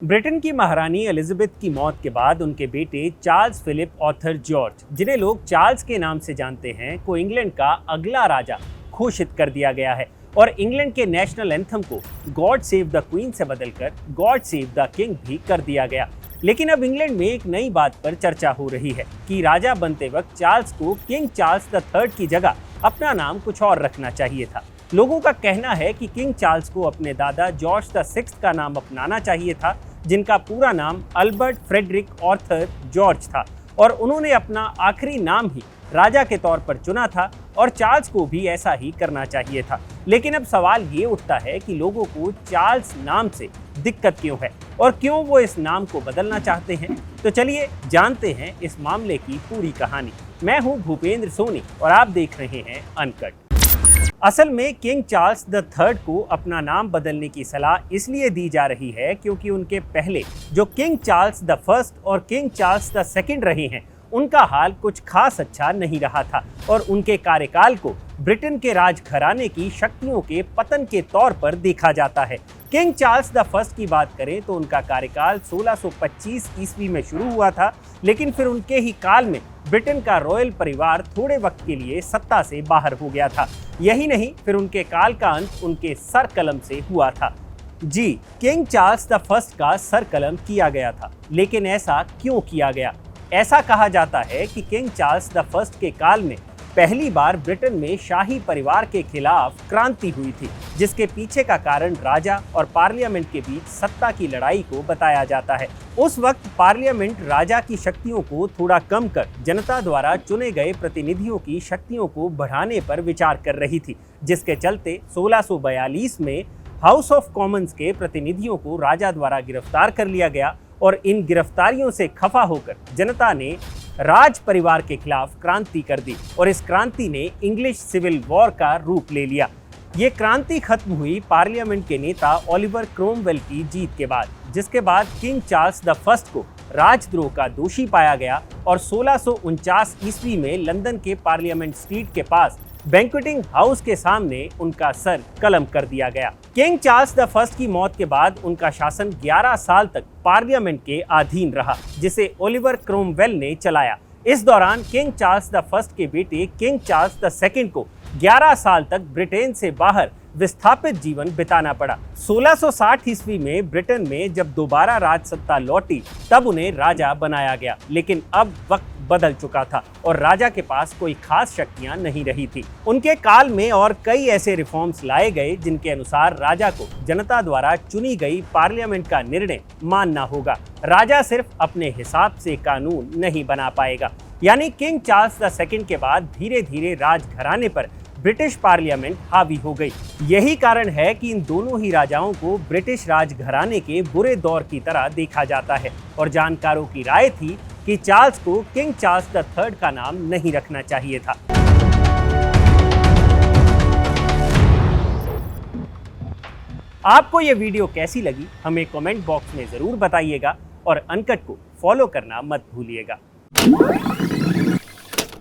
Britain की महारानी Elizabeth की मौत के बाद उनके बेटे चार्ल्स फिलिप ऑर्थर जॉर्ज, जिन्हें लोग चार्ल्स के नाम से जानते हैं, को इंग्लैंड का अगला राजा घोषित कर दिया गया है और इंग्लैंड के नेशनल एंथम को गॉड सेव द क्वीन से बदलकर गॉड सेव द किंग भी कर दिया गया। लेकिन अब इंग्लैंड में एक नई बात पर चर्चा हो रही है कि राजा बनते वक्त चार्ल्स को किंग चार्ल्स द थर्ड की जगह अपना नाम कुछ और रखना चाहिए था। लोगों का कहना है कि किंग चार्ल्स को अपने दादा जॉर्ज द सिक्स्थ का नाम अपनाना चाहिए था, जिनका पूरा नाम अल्बर्ट फ्रेडरिक ऑर्थर जॉर्ज था और उन्होंने अपना आखिरी नाम ही राजा के तौर पर चुना था और चार्ल्स को भी ऐसा ही करना चाहिए था। लेकिन अब सवाल ये उठता है कि लोगों को चार्ल्स नाम से दिक्कत क्यों है और क्यों वो इस नाम को बदलना चाहते हैं। तो चलिए जानते हैं इस मामले की पूरी कहानी। मैं हूं भूपेंद्र सोनी और आप देख रहे हैं अनकट। असल में किंग चार्ल्स द थर्ड को अपना नाम बदलने की सलाह इसलिए दी जा रही है क्योंकि उनके पहले जो किंग चार्ल्स द फर्स्ट और किंग चार्ल्स द सेकंड रहे हैं, उनका हाल कुछ खास अच्छा नहीं रहा था और उनके कार्यकाल को ब्रिटेन के राजघराने की शक्तियों के पतन के तौर पर देखा जाता है। किंग चार्ल्स द फर्स्ट की बात करें तो उनका कार्यकाल 1625 ईस्वी में शुरू हुआ था, लेकिन फिर उनके ही काल में ब्रिटेन का रॉयल परिवार थोड़े वक्त के लिए सत्ता से बाहर हो गया था। यही नहीं, फिर उनके काल का अंत उनके सर कलम से हुआ था। जी, किंग चार्ल्स द फर्स्ट का सर कलम किया गया था, लेकिन ऐसा क्यों किया गया? ऐसा कहा जाता है कि किंग चार्ल्स द फर्स्ट के काल में पहली बार ब्रिटेन में शाही परिवार के खिलाफ क्रांति हुई थी, जिसके पीछे का कारण राजा और पार्लियामेंट के बीच सत्ता की लड़ाई को बताया जाता है। उस वक्त पार्लियामेंट राजा की शक्तियों को थोड़ा कम कर जनता द्वारा चुने गए प्रतिनिधियों की शक्तियों को बढ़ाने पर विचार कर रही थी, जिसके चलते 1642 में हाउस ऑफ कॉमन्स के प्रतिनिधियों को राजा द्वारा गिरफ्तार कर लिया गया और इन गिरफ्तारियों से खफा होकर जनता ने राज परिवार के खिलाफ क्रांति कर दी और इस क्रांति ने इंग्लिश सिविल वॉर का रूप ले लिया। ये क्रांति खत्म हुई पार्लियामेंट के नेता ओलिवर क्रोमवेल की जीत के बाद, जिसके बाद किंग चार्ल्स द फर्स्ट को राजद्रोह का दोषी पाया गया और 1649 ईस्वी में लंदन के पार्लियामेंट स्ट्रीट के पास बैंक्वेटिंग हाउस के सामने उनका सर कलम कर दिया गया। किंग चार्ल्स द फर्स्ट की मौत के बाद उनका शासन 11 साल तक पार्लियामेंट के अधीन रहा, जिसे ओलिवर क्रोमवेल ने चलाया। इस दौरान किंग चार्ल्स द फर्स्ट के बेटे किंग चार्ल्स द सेकंड को 11 साल तक ब्रिटेन से बाहर विस्थापित जीवन बिताना पड़ा। 1660 ईस्वी में ब्रिटेन में जब दोबारा राजसत्ता लौटी तब उन्हें राजा बनाया गया, लेकिन अब वक्त बदल चुका था और राजा के पास कोई खास शक्तियां नहीं रही थी। उनके काल में और कई ऐसे रिफॉर्म्स लाए गए जिनके अनुसार राजा को जनता द्वारा चुनी गई पार्लियामेंट का निर्णय मानना होगा। राजा सिर्फ अपने हिसाब से कानून नहीं बना पाएगा। यानी किंग चार्ल्स द सेकंड के बाद धीरे धीरे राजघराने पर ब्रिटिश पार्लियामेंट हावी हो गई। यही कारण है कि इन दोनों ही राजाओं को ब्रिटिश राजघराने के बुरे दौर की तरह देखा जाता है और जानकारों की राय थी कि चार्ल्स को किंग चार्ल्स द थर्ड का नाम नहीं रखना चाहिए था। आपको ये वीडियो कैसी लगी हमें कमेंट बॉक्स में जरूर बताइएगा और अनकट को फॉलो करना मत भूलिएगा।